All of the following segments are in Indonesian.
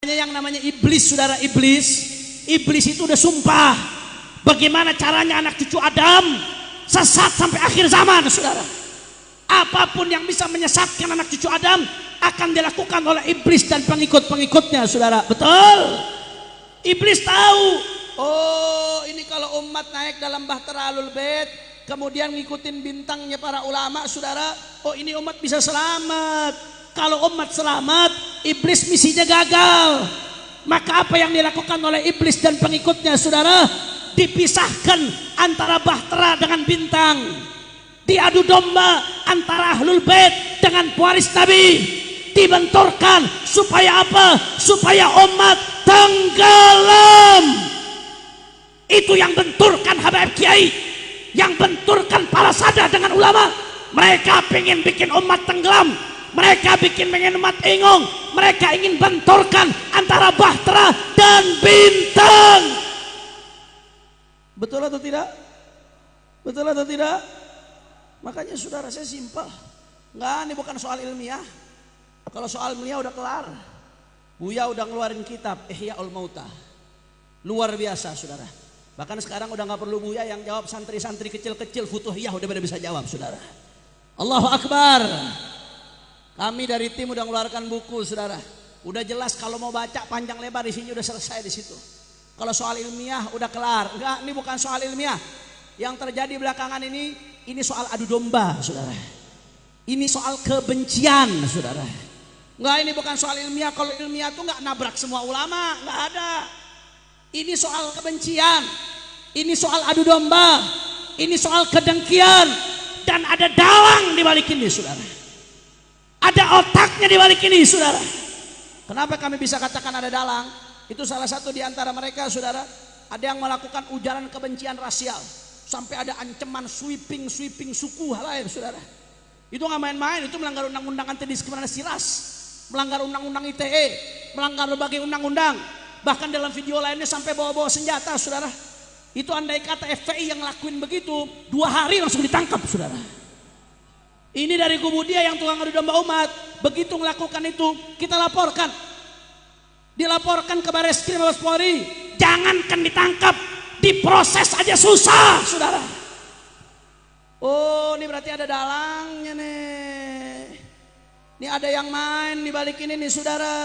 Yang namanya iblis, saudara, iblis itu udah sumpah bagaimana caranya anak cucu Adam sesat sampai akhir zaman, saudara. Apapun yang bisa menyesatkan anak cucu Adam akan dilakukan oleh iblis dan pengikut-pengikutnya, saudara. Betul. Iblis tahu, oh ini kalau umat naik dalam Bahtera Ahlul Bait kemudian ngikutin bintangnya para ulama, saudara, oh ini umat bisa selamat. Kalau umat selamat, iblis misinya gagal. Maka apa yang dilakukan oleh iblis dan pengikutnya, saudara? Dipisahkan antara Bahtera dengan bintang. Diadu domba antara Ahlul Bait dengan pewaris Nabi. Dibenturkan supaya apa? Supaya umat tenggelam. Itu yang benturkan Habaib Kiai, yang benturkan para sada dengan ulama. Mereka pengen bikin umat tenggelam. Mereka pengen umat ingung. Mereka ingin benturkan antara Bahtera dan bintang. Betul atau tidak? Betul atau tidak? Makanya saudara, saya simpel. Enggak, ini bukan soal ilmiah. Kalau soal ilmiah udah kelar. Buya udah ngeluarin kitab Ihya'ul Mauta. Luar biasa, saudara. Bahkan sekarang udah nggak perlu Buya yang jawab, santri-santri kecil-kecil Futuhiyah udah pada bisa jawab, saudara. Allahu Akbar. Kami dari tim udah ngeluarkan buku, saudara. Udah jelas kalau mau baca panjang lebar di sini udah selesai di situ. Kalau soal ilmiah udah kelar. Enggak, ini bukan soal ilmiah. Yang terjadi belakangan ini soal adu domba, saudara. Ini soal kebencian, saudara. Enggak, ini bukan soal ilmiah. Kalau ilmiah tuh enggak nabrak semua ulama, enggak ada. Ini soal kebencian. Ini soal adu domba. Ini soal kedengkian. Dan ada dalang di balik ini, saudara. Ada otaknya di balik ini, saudara. Kenapa kami bisa katakan ada dalang? Itu salah satu di antara mereka, saudara. Ada yang melakukan ujaran kebencian rasial. Sampai ada ancaman sweeping suku hal lain, saudara. Itu nggak main-main, itu melanggar undang-undang anti diskriminasi ras, melanggar undang-undang ITE, melanggar berbagai undang-undang. Bahkan dalam video lainnya sampai bawa-bawa senjata, saudara. Itu andai kata FPI yang lakuin begitu, 2 hari langsung ditangkap, saudara. Ini dari kubu dia yang tukang adu domba umat. Begitu melakukan itu, kita laporkan. Dilaporkan ke Bareskrim Mabes Polri. Jangankan ditangkap, diproses aja susah, saudara. Oh, ini berarti ada dalangnya nih. Ini ada yang main di balik ini nih, saudara.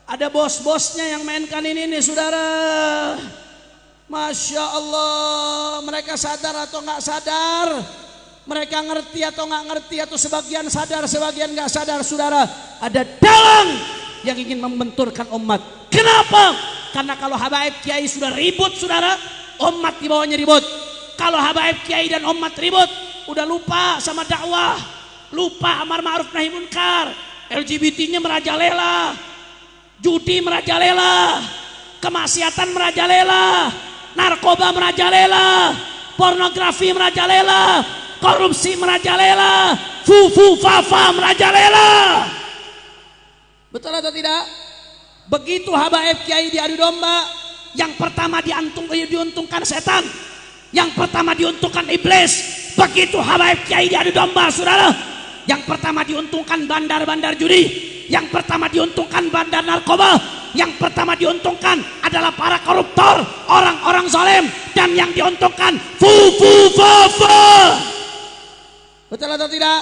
Ada bos-bosnya yang mainkan ini nih, saudara. Masya Allah, mereka sadar atau nggak sadar? Mereka ngerti atau nggak ngerti, atau sebagian sadar sebagian nggak sadar, saudara. Ada dalang yang ingin membenturkan umat. Kenapa? Karena kalau Habaib Kiai sudah ribut, saudara, umat di bawahnya ribut. Kalau Habaib Kiai dan umat ribut, udah lupa sama dakwah, lupa amar ma'ruf nahi munkar, LGBT-nya merajalela, judi merajalela, kemaksiatan merajalela, narkoba merajalela, pornografi merajalela, korupsi merajalela, fufu fafa merajalela. Betul atau tidak? Begitu Habaib Kiai diadu domba, yang pertama diuntungkan setan, yang pertama diuntungkan iblis. Begitu Habaib Kiai diadu domba, saudara, yang pertama diuntungkan bandar-bandar judi, yang pertama diuntungkan bandar narkoba, yang pertama diuntungkan adalah para koruptor, orang-orang zalim, dan yang diuntungkan fufu fafa. Betul atau tidak?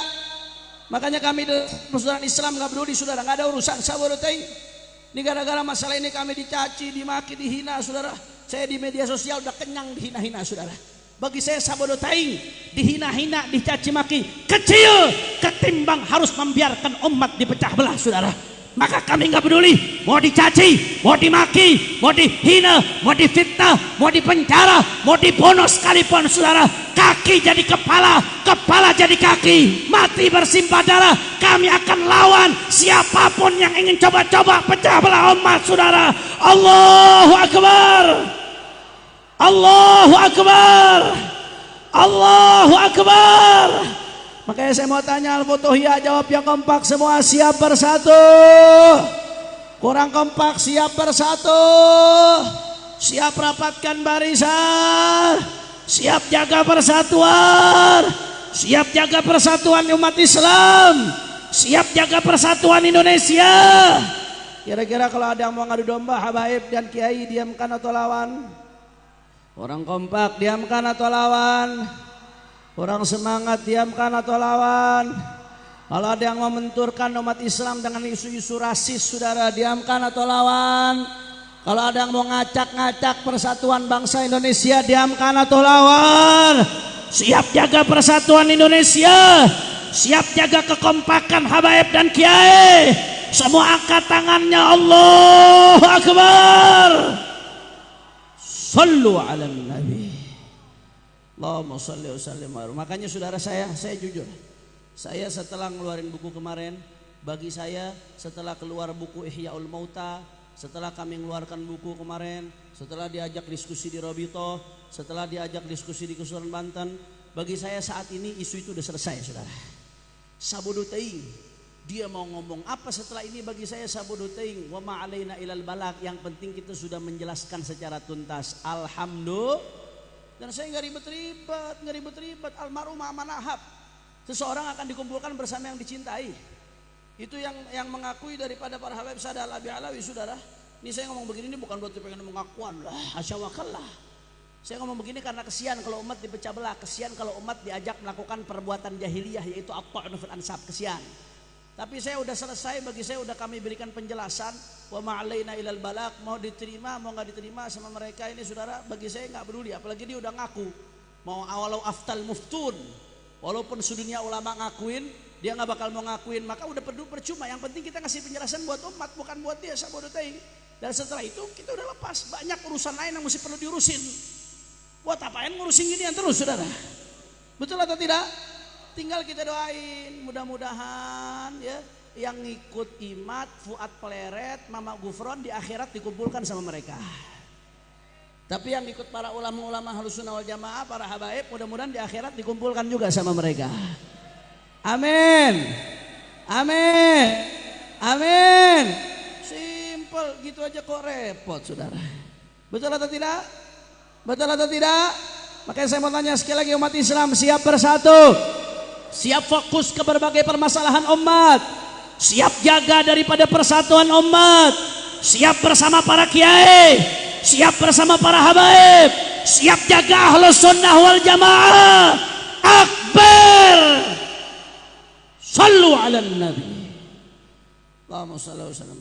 Makanya kami persaudaraan Islam nggak peduli, saudara, nggak ada urusan sabodotai. Ini gara-gara masalah ini kami dicaci, dimaki, dihina, saudara. Saya di media sosial udah kenyang dihina-hina, saudara. Bagi saya sabodotai, dihina-hina, dicaci maki kecil ketimbang harus membiarkan umat dipecah belah, saudara. Maka kami nggak peduli, mau dicaci, mau dimaki, mau dihina, mau difitnah, mau dipenjara, mau dibunuh sekalipun, saudara. Kaki jadi kepala, kepala jadi kaki, mati bersimpah darah. Kami akan lawan siapapun yang ingin coba-coba pecah belah umat, saudara. Allahu Akbar, Allahu Akbar, Allahu Akbar. Makanya saya mau tanya Al-Futuhiyah, jawab yang kompak semua. Siap bersatu? Kurang kompak, siap bersatu? Siap rapatkan barisan? Siap jaga persatuan? Siap jaga persatuan umat Islam? Siap jaga persatuan Indonesia? Kira-kira kalau ada yang mau ngadu domba, habaib dan kiai diamkan atau lawan? Orang kompak diamkan atau lawan? Orang semangat diamkan atau lawan? Kalau ada yang membenturkan umat Islam dengan isu-isu rasis, saudara, diamkan atau lawan? Kalau ada yang mau ngacak-ngacak persatuan bangsa Indonesia, diamkan atau lawan? Siap jaga persatuan Indonesia, siap jaga kekompakan habaib dan kiai. Semua angkat tangannya, Allahu Akbar. Sallu ala Nabi. Allahumma salli wa sallim. Makanya saudara saya jujur, saya setelah ngeluarin buku kemarin, bagi saya setelah keluar buku Ihyaul Mauta, setelah kami mengeluarkan buku kemarin, setelah diajak diskusi di Robito, setelah diajak diskusi di Kesuruhan Banten, bagi saya saat ini isu itu udah selesai, saudara. Sabodo teing, dia mau ngomong apa setelah ini, bagi saya sabodo teing. Wa ma alaina ilal balak, yang penting kita sudah menjelaskan secara tuntas. Alhamdulillah. Dan saya nggak ribet-ribet. Almarhum Amanahab, seseorang akan dikumpulkan bersama yang dicintai. Itu yang mengakui daripada para habaib Sada Al-Abi Alawi, saudara. Ini saya ngomong begini ini bukan berarti pengen mengakuan lah, asyawakallah. Saya ngomong begini karena kesian kalau umat dipecah belah, kesian kalau umat diajak melakukan perbuatan jahiliyah, yaitu at-ta'nu fil ansab, kesian. Tapi saya udah selesai, bagi saya udah kami berikan penjelasan. Wa ma'alaina ilal balak, mau diterima mau nggak diterima sama mereka ini, saudara, bagi saya nggak peduli. Apalagi dia udah ngaku mau awalau aftal muftun, walaupun sedunia ulama ngakuin, dia nggak bakal mau ngakuin, maka udah percuma. Yang penting kita ngasih penjelasan buat umat, bukan buat dia, sabodo teing. Dan setelah itu kita udah lepas, banyak urusan lain yang mesti perlu diurusin. Buat apain ngurusin ginian terus, saudara? Betul atau tidak? Tinggal kita doain, mudah-mudahan ya yang ngikut Imat, Fuad Pleret, Mama Gufron di akhirat dikumpulkan sama mereka. Tapi yang ikut para ulama-ulama Ahlussunnah wal Jamaah, para habaib, mudah-mudahan di akhirat dikumpulkan juga sama mereka. Amin. Amin. Amin. Simple gitu aja kok repot, saudara. Betul atau tidak? Betul atau tidak? Makanya saya mau tanya sekali lagi, umat Islam siap bersatu? Siap fokus ke berbagai permasalahan umat, siap jaga daripada persatuan umat, siap bersama para kiai, siap bersama para habaib, siap jaga Ahlus Sunnah wal Jamaah. Akbar. Sallu ala Nabi. Allahumma shalli wa sallim.